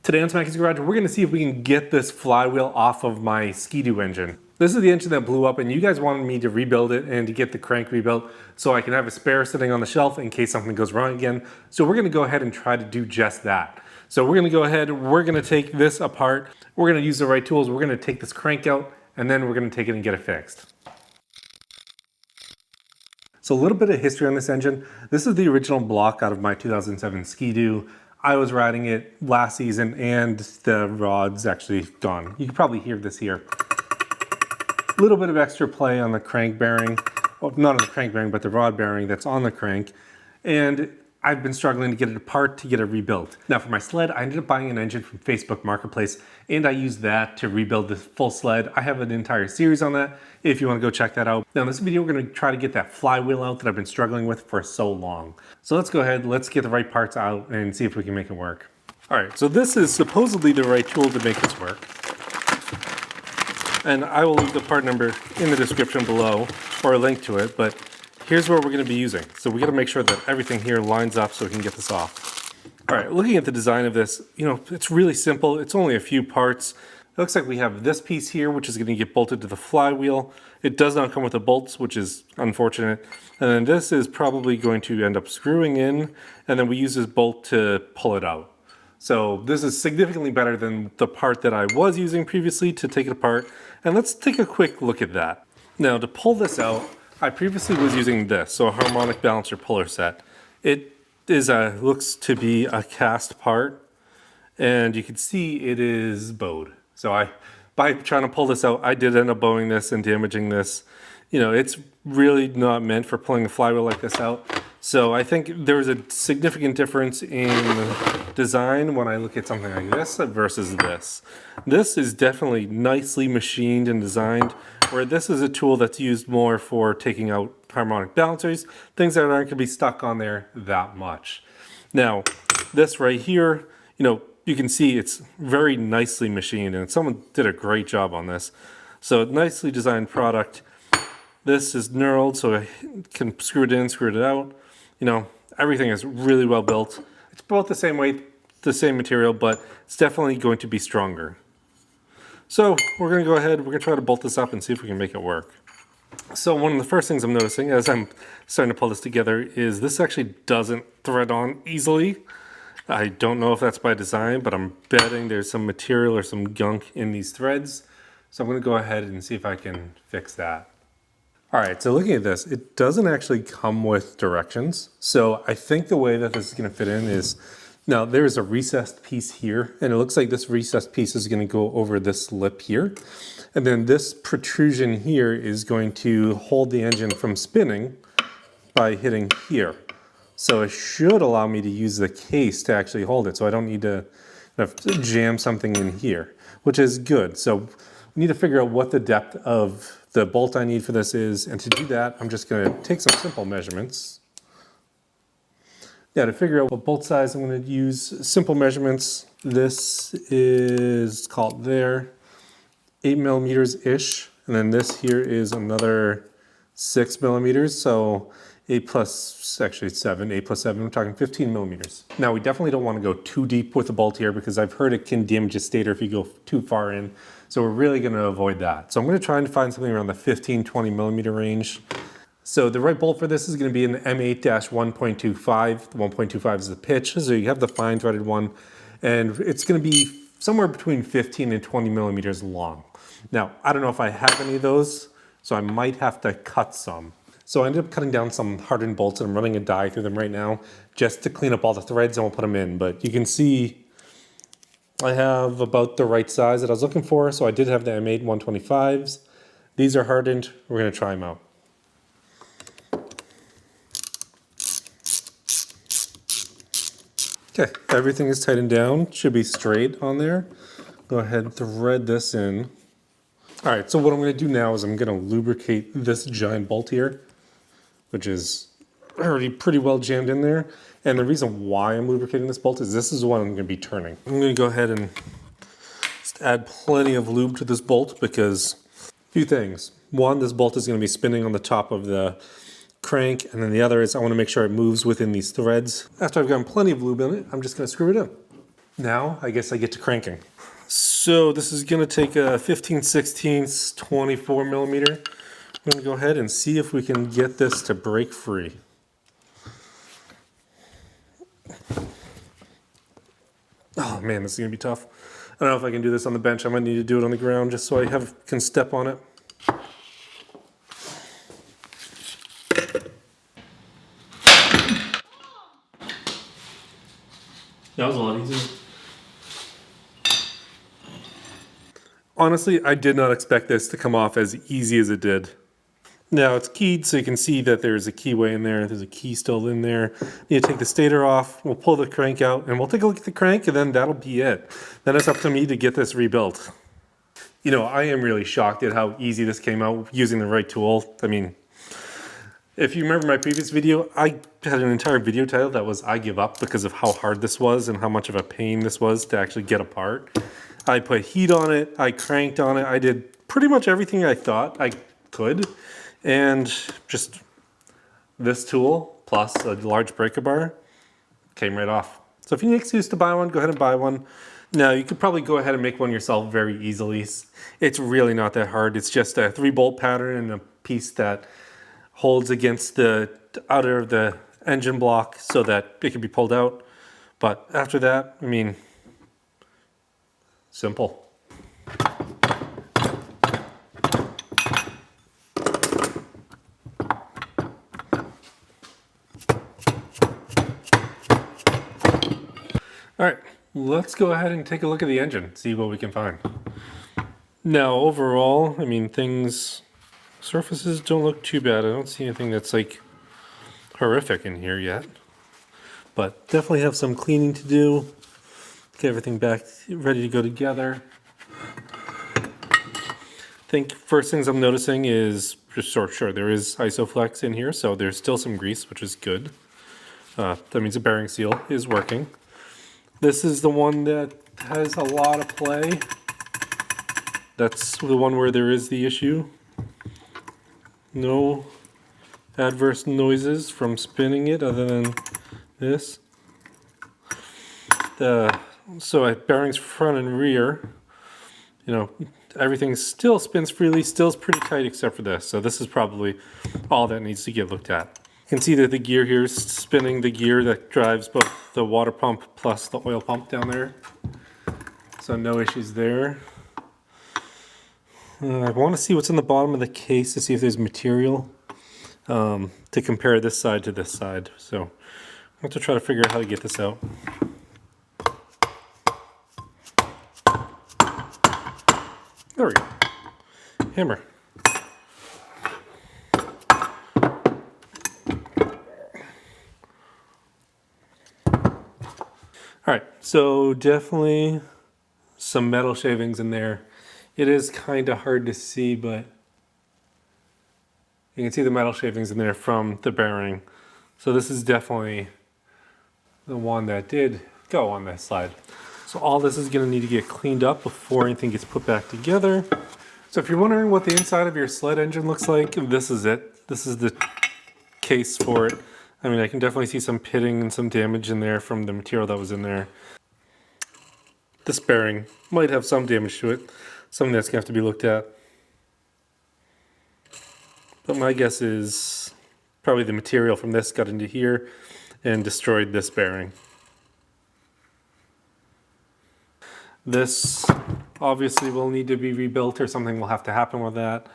Today on Smackey's Garage, we're gonna see if we can get this flywheel off of my Skidoo engine. This is the engine that blew up and you guys wanted me to rebuild it and to get the crank rebuilt so I can have a spare sitting on the shelf in case something goes wrong again. So we're gonna go ahead and try to do just that. So we're gonna go ahead, we're gonna take this apart, we're gonna use the right tools, we're gonna take this crank out, and then we're gonna take it and get it fixed. So a little bit of history on this engine. This is the original block out of my 2007 Skidoo. I was riding it last season and the rod's actually gone. You can probably hear this here. A little bit of extra play on the crank bearing. Well, not on the crank bearing, but the rod bearing that's on the crank. And I've been struggling to get it apart to get it rebuilt. Now for my sled, I ended up buying an engine from Facebook Marketplace and I used that to rebuild the full sled. I have an entire series on that if you want to go check that out. Now in this video, we're going to try to get that flywheel out that I've been struggling with for so long. So let's go ahead, let's get the right parts out and see if we can make it work. All right, so this is supposedly the right tool to make this work. And I will leave the part number in the description below or a link to it, but here's what we're going to be using. So we got to make sure that everything here lines up so we can get this off. All right, looking at the design of this, you know, it's really simple. It's only a few parts. It looks like we have this piece here, which is going to get bolted to the flywheel. It does not come with the bolts, which is unfortunate. And then this is probably going to end up screwing in, and then we use this bolt to pull it out. So this is significantly better than the part that I was using previously to take it apart. And let's take a quick look at that. Now to pull this out, I previously was using this, so a harmonic balancer puller set. It is looks to be a cast part, and you can see it is bowed. So by trying to pull this out, I did end up bowing this and damaging this. You know, it's really not meant for pulling a flywheel like this out. So I think there's a significant difference in design when I look at something like this versus this. This is definitely nicely machined and designed, where this is a tool that's used more for taking out harmonic balancers, things that aren't going to be stuck on there that much. Now, this right here, you know, you can see it's very nicely machined and someone did a great job on this. So nicely designed product. This is knurled so I can screw it in, screw it out. You know, everything is really well built. It's both the same weight, the same material, but it's definitely going to be stronger. So we're going to go ahead, we're going to try to bolt this up and see if we can make it work. So one of the first things I'm noticing as I'm starting to pull this together is this actually doesn't thread on easily. I don't know if that's by design, but I'm betting there's some material or some gunk in these threads. So I'm going to go ahead and see if I can fix that. All right, so looking at this, it doesn't actually come with directions. So I think the way that this is going to fit in is, now there's a recessed piece here, and it looks like this recessed piece is going to go over this lip here. And then this protrusion here is going to hold the engine from spinning by hitting here. So it should allow me to use the case to actually hold it, so I don't need to jam something in here, which is good. So we need to figure out what the depth of the bolt I need for this is, and to do that, I'm just going to take some simple measurements. Yeah, to figure out what bolt size I'm going to use, simple measurements. This is called there 8 millimeters-ish, and then this here is another 6 millimeters, so 8 plus, actually 7, 8 plus 7, we're talking 15 millimeters. Now we definitely don't want to go too deep with the bolt here because I've heard it can damage a stator if you go too far in. So we're really going to avoid that. So I'm going to try and find something around the 15-20 millimeter range. So the right bolt for this is going to be an M8-1.25. The 1.25 is the pitch, so you have the fine threaded one, and it's going to be somewhere between 15 and 20 millimeters long. Now, I don't know if I have any of those, so I might have to cut some. So I ended up cutting down some hardened bolts and I'm running a die through them right now just to clean up all the threads and we'll put them in. But you can see I have about the right size that I was looking for. So I did have the M8 125s. These are hardened. We're going to try them out. Okay, everything is tightened down. Should be straight on there. Go ahead and thread this in. All right, so what I'm going to do now is I'm going to lubricate this giant bolt here, which is already pretty well jammed in there. And the reason why I'm lubricating this bolt is this is the one I'm going to be turning. I'm going to go ahead and just add plenty of lube to this bolt because a few things. One, this bolt is going to be spinning on the top of the crank, and then the other is I want to make sure it moves within these threads. After I've gotten plenty of lube in it, I'm just going to screw it in. Now, I guess I get to cranking. So this is gonna take a 15/16 24 millimeter. I'm gonna go ahead and see if we can get this to break free. Oh man, this is gonna be tough. I don't know if I can do this on the bench. I might need to do it on the ground just so I can step on it. That was a lot easier. Honestly, I did not expect this to come off as easy as it did. Now it's keyed, so you can see that there's a keyway in there. There's a key still in there. You take the stator off, we'll pull the crank out, and we'll take a look at the crank, and then that'll be it. Then it's up to me to get this rebuilt. You know, I am really shocked at how easy this came out using the right tool. I mean, if you remember my previous video, I had an entire video title that was I give up because of how hard this was and how much of a pain this was to actually get apart. I put heat on it, I cranked on it, I did pretty much everything I thought I could. And just this tool plus a large breaker bar came right off. So if you need an excuse to buy one, go ahead and buy one. Now you could probably go ahead and make one yourself very easily. It's really not that hard. It's just a 3-bolt pattern and a piece that holds against the outer of the engine block so that it can be pulled out. But after that, I mean, simple. All right, let's go ahead and take a look at the engine, see what we can find. Now, overall, I mean, surfaces don't look too bad. I don't see anything that's like horrific in here yet, but definitely have some cleaning to do. Get everything back ready to go together. I think first things I'm noticing is just sure there is isoflex in here, so there's still some grease, which is good. That means the bearing seal is working. This is the one that has a lot of play. That's the one where there is the issue. No adverse noises from spinning it other than this. So at bearings front and rear, you know, everything still spins freely, still is pretty tight except for this. So this is probably all that needs to get looked at. You can see that the gear here is spinning the gear that drives both the water pump plus the oil pump down there. So no issues there. I want to see what's in the bottom of the case to see if there's material to compare this side to this side. So I have to try to figure out how to get this out. There we go. Hammer. All right, so definitely some metal shavings in there. It is kind of hard to see, but you can see the metal shavings in there from the bearing. So this is definitely the one that did go on this side. So all this is going to need to get cleaned up before anything gets put back together. So if you're wondering what the inside of your sled engine looks like, this is it. This is the case for it. I mean, I can definitely see some pitting and some damage in there from the material that was in there. This bearing might have some damage to it, something that's going to have to be looked at. But my guess is probably the material from this got into here and destroyed this bearing. This obviously will need to be rebuilt or something will have to happen with that.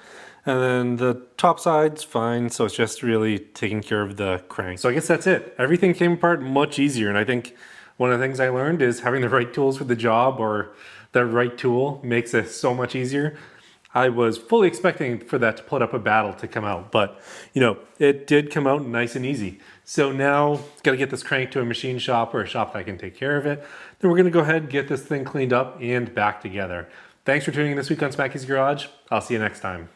And then the top side's fine, so it's just really taking care of the crank. So I guess that's it. Everything came apart much easier, and I think one of the things I learned is having the right tools for the job or the right tool makes it so much easier. I was fully expecting for that to put up a battle to come out, but you know, it did come out nice and easy. So now, gotta get this crank to a machine shop or a shop that can take care of it. Then we're gonna go ahead and get this thing cleaned up and back together. Thanks for tuning in this week on Smackey's Garage. I'll see you next time.